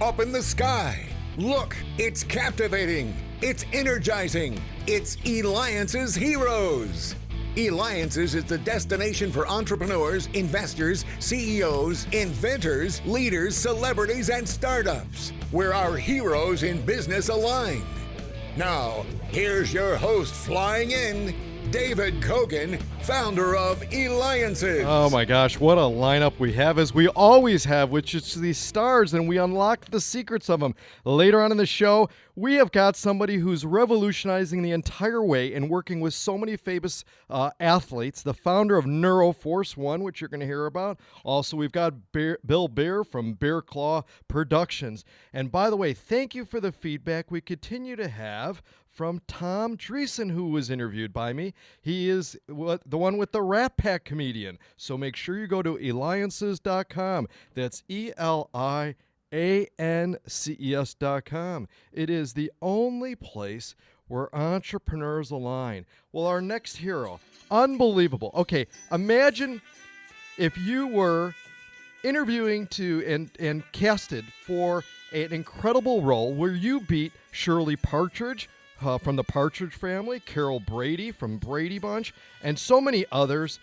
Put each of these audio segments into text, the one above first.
up in the sky. Look, it's captivating. It's energizing. It's Eliances Heroes. Eliances is the destination for entrepreneurs, investors, CEOs, inventors, leaders, celebrities, and startups, where our heroes in business align. Now, here's your host flying in, David Cogan, founder of Eliances. Oh my gosh, what a lineup we have, as we always have, which is these stars, and we unlock the secrets of them. Later on in the show, we have got somebody who's revolutionizing the entire way and working with so many famous athletes, the founder of Neuroforce One, which you're going to hear about. Also, we've got Bill Bear from Bear Claw Productions. And by the way, thank you for the feedback we continue to have from Tom Dreesen, who was interviewed by me. He is the one with the Rat Pack comedian. So make sure you go to Eliances.com. That's Eliances.com. It is the only place where entrepreneurs align. Well, our next hero, unbelievable. Okay, imagine if you were interviewing and casted for an incredible role where you beat Shirley Partridge from the Partridge Family, Carol Brady from Brady Bunch, and so many others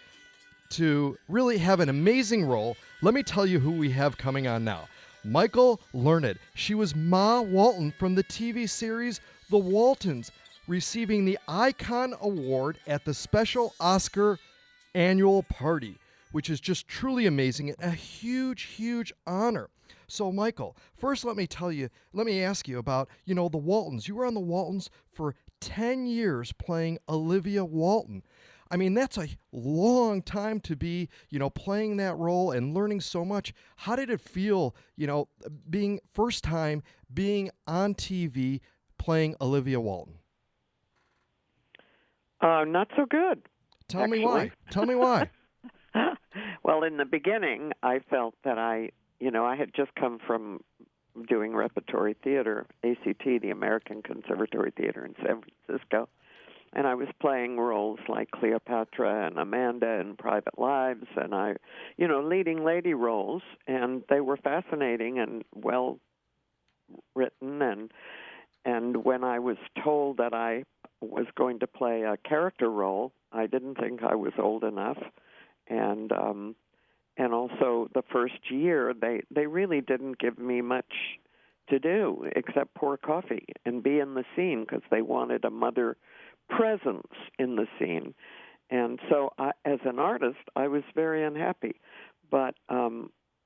to really have an amazing role. Let me tell you who we have coming on now. Michael Learned. She was Ma Walton from the TV series The Waltons, receiving the Icon Award at the special Oscar annual party, which is just truly amazing and a huge, huge honor. So, Michael, first let me ask you about, the Waltons. You were on the Waltons for 10 years playing Olivia Walton. I mean, that's a long time to be, playing that role and learning so much. How did it feel, being on TV playing Olivia Walton? Not so good. Tell me why. Well, in the beginning, I felt that I had just come from doing repertory theater, ACT, the American Conservatory Theater in San Francisco, and I was playing roles like Cleopatra and Amanda in Private Lives, and leading lady roles, and they were fascinating and well written. And when I was told that I was going to play a character role, I didn't think I was old enough, and also the first year, they really didn't give me much to do except pour coffee and be in the scene because they wanted a mother presence in the scene. And so as an artist, I was very unhappy. But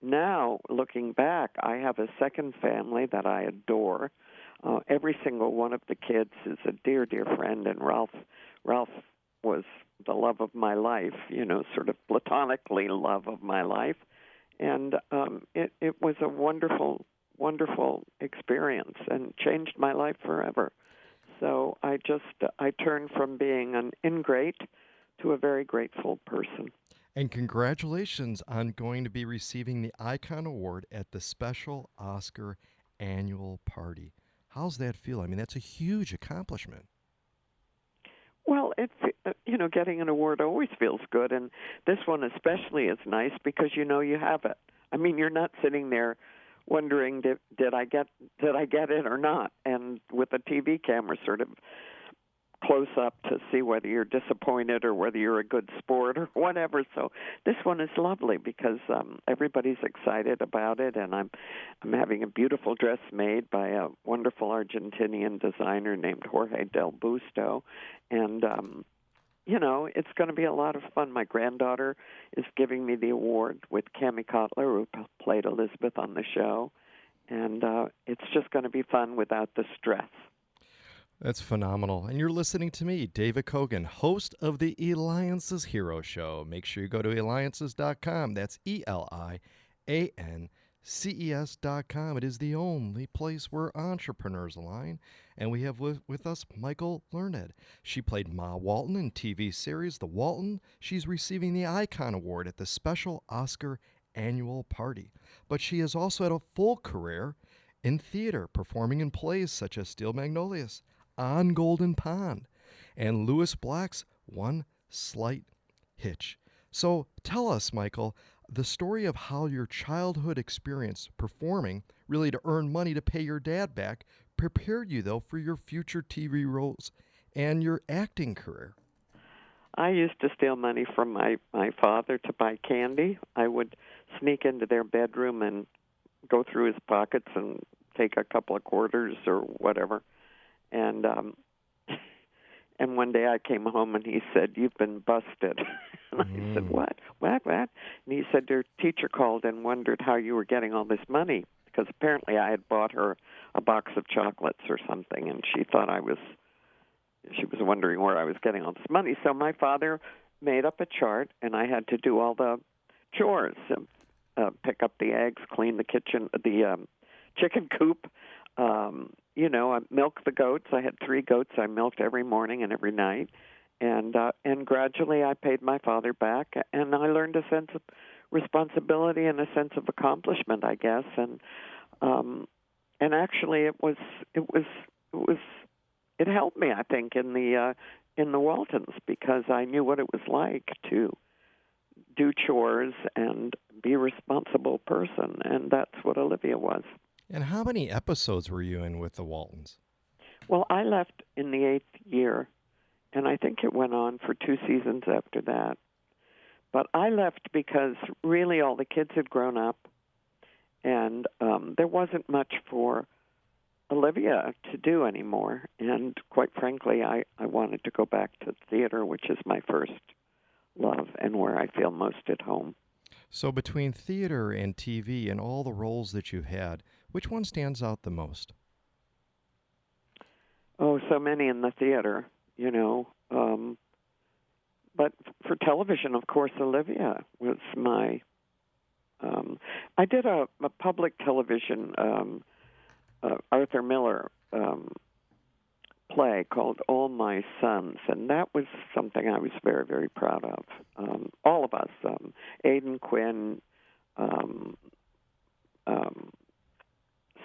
now, looking back, I have a second family that I adore. Every single one of the kids is a dear, dear friend, and Ralph was the love of my life, sort of platonically love of my life. And it was a wonderful, wonderful experience and changed my life forever. So I turned from being an ingrate to a very grateful person. And congratulations on going to be receiving the Icon Award at the special Oscar annual party. How's that feel? I mean, that's a huge accomplishment. Well, it's getting an award always feels good, and this one especially is nice because you have it. I mean, you're not sitting there wondering did I get it or not, and with a TV camera sort of close up to see whether you're disappointed or whether you're a good sport or whatever. So this one is lovely because everybody's excited about it, and I'm having a beautiful dress made by a wonderful Argentinian designer named Jorge Del Busto, and it's going to be a lot of fun. My granddaughter is giving me the award with Cammie Cotler, who played Elizabeth on the show, and it's just going to be fun without the stress. That's phenomenal. And you're listening to me, David Cogan, host of the Eliances Heroes show. Make sure you go to Eliances.com. That's Eliances.com. It is the only place where entrepreneurs align. And we have with us Michael Learned. She played Ma Walton in TV series The Walton. She's receiving the Icon Award at the special Oscar annual party. But she has also had a full career in theater, performing in plays such as Steel Magnolias, On Golden Pond, and Lewis Black's One Slight Hitch. So tell us, Michael, the story of how your childhood experience performing, really to earn money to pay your dad back, prepared you, though, for your future TV roles and your acting career. I used to steal money from my father to buy candy. I would sneak into their bedroom and go through his pockets and take a couple of quarters or whatever. And and one day I came home and he said, "You've been busted." And I said, "What? What? What?" And he said, "Your teacher called and wondered how you were getting all this money, because apparently I had bought her a box of chocolates or something, and she was wondering where I was getting all this money." So my father made up a chart, and I had to do all the chores: pick up the eggs, clean the chicken coop. I milked the goats. I had 3 goats I milked every morning and every night, and gradually I paid my father back, and I learned a sense of responsibility and a sense of accomplishment, I guess, and actually it helped me, I think, in the Waltons, because I knew what it was like to do chores and be a responsible person, and that's what Olivia was. And how many episodes were you in with the Waltons? Well, I left in the 8th year, and I think it went on for 2 seasons after that. But I left because really all the kids had grown up, and there wasn't much for Olivia to do anymore. And quite frankly, I wanted to go back to theater, which is my first love and where I feel most at home. So between theater and TV and all the roles that you've had, which one stands out the most? Oh, so many in the theater, But for television, of course, Olivia was my... I did a public television Arthur Miller play called All My Sons, and that was something I was very, very proud of. All of us, Aidan Quinn,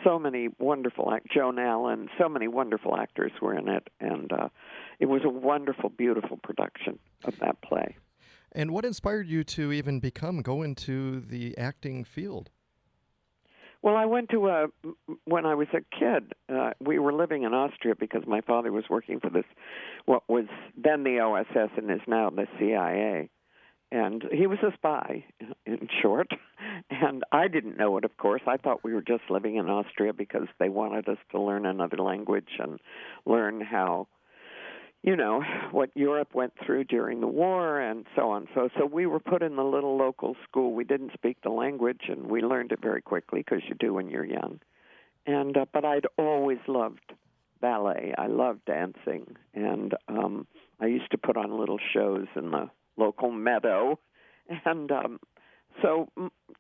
so many wonderful Joan Allen, so many wonderful actors were in it, and it was a wonderful, beautiful production of that play. And what inspired you to even go into the acting field? Well, I went to when I was a kid, we were living in Austria because my father was working for what was then the OSS and is now the CIA. And he was a spy, in short. And I didn't know it, of course. I thought we were just living in Austria because they wanted us to learn another language and learn how, what Europe went through during the war and so on. So we were put in the little local school. We didn't speak the language, and we learned it very quickly, because you do when you're young. And but I'd always loved ballet. I loved dancing. And I used to put on little shows in the local meadow. And so,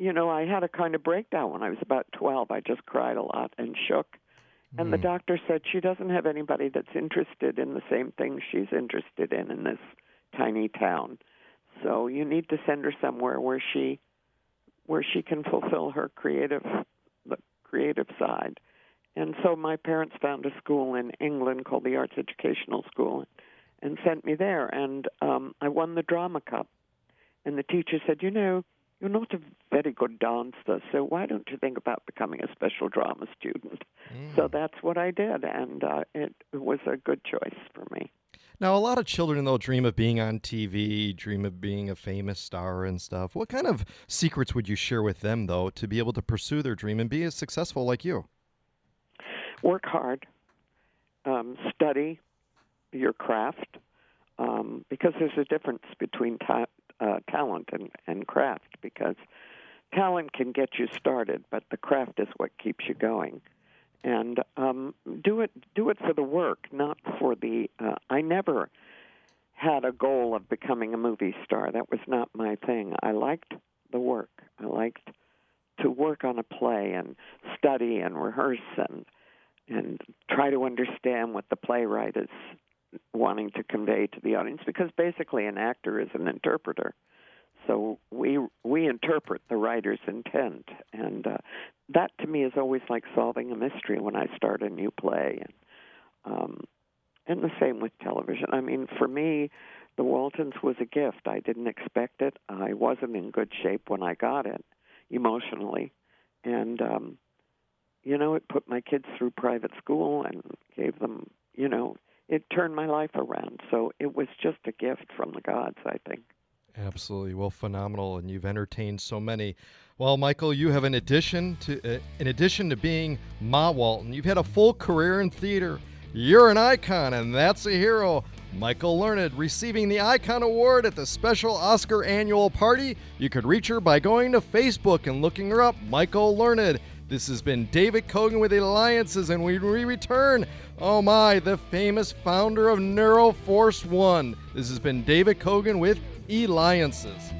I had a kind of breakdown when I was about 12. I just cried a lot and shook. And the doctor said she doesn't have anybody that's interested in the same thing she's interested in this tiny town. So you need to send her somewhere where she can fulfill her the creative side. And so my parents found a school in England called the Arts Educational School and sent me there. And I won the Drama Cup. And the teacher said, you're not a very good dancer, so why don't you think about becoming a special drama student? So that's what I did, and it was a good choice for me. Now, a lot of children, they'll dream of being on TV, dream of being a famous star and stuff. What kind of secrets would you share with them, though, to be able to pursue their dream and be as successful like you? Work hard. Study your craft, because there's a difference between talent and craft, because talent can get you started, but the craft is what keeps you going. And do it for the work, not for the... I never had a goal of becoming a movie star. That was not my thing. I liked the work. I liked to work on a play and study and rehearse and try to understand what the playwright is wanting to convey to the audience, because basically an actor is an interpreter. So we interpret the writer's intent, and that to me is always like solving a mystery when I start a new play. And the same with television. I mean, for me, the Waltons was a gift. I didn't expect it. I wasn't in good shape when I got it, emotionally. And, it put my kids through private school and gave them, it turned my life around. So it was just a gift from the gods, I think. Absolutely. Well, phenomenal. And you've entertained so many. Well, Michael, you have in addition to being Ma Walton, you've had a full career in theater. You're an icon, and that's a hero. Michael Learned, receiving the Icon Award at the special Oscar annual party. You could reach her by going to Facebook and looking her up, Michael Learned. This has been David Cogan with Eliances, and we return, oh my, the famous founder of Neuroforce One. This has been David Cogan with Eliances.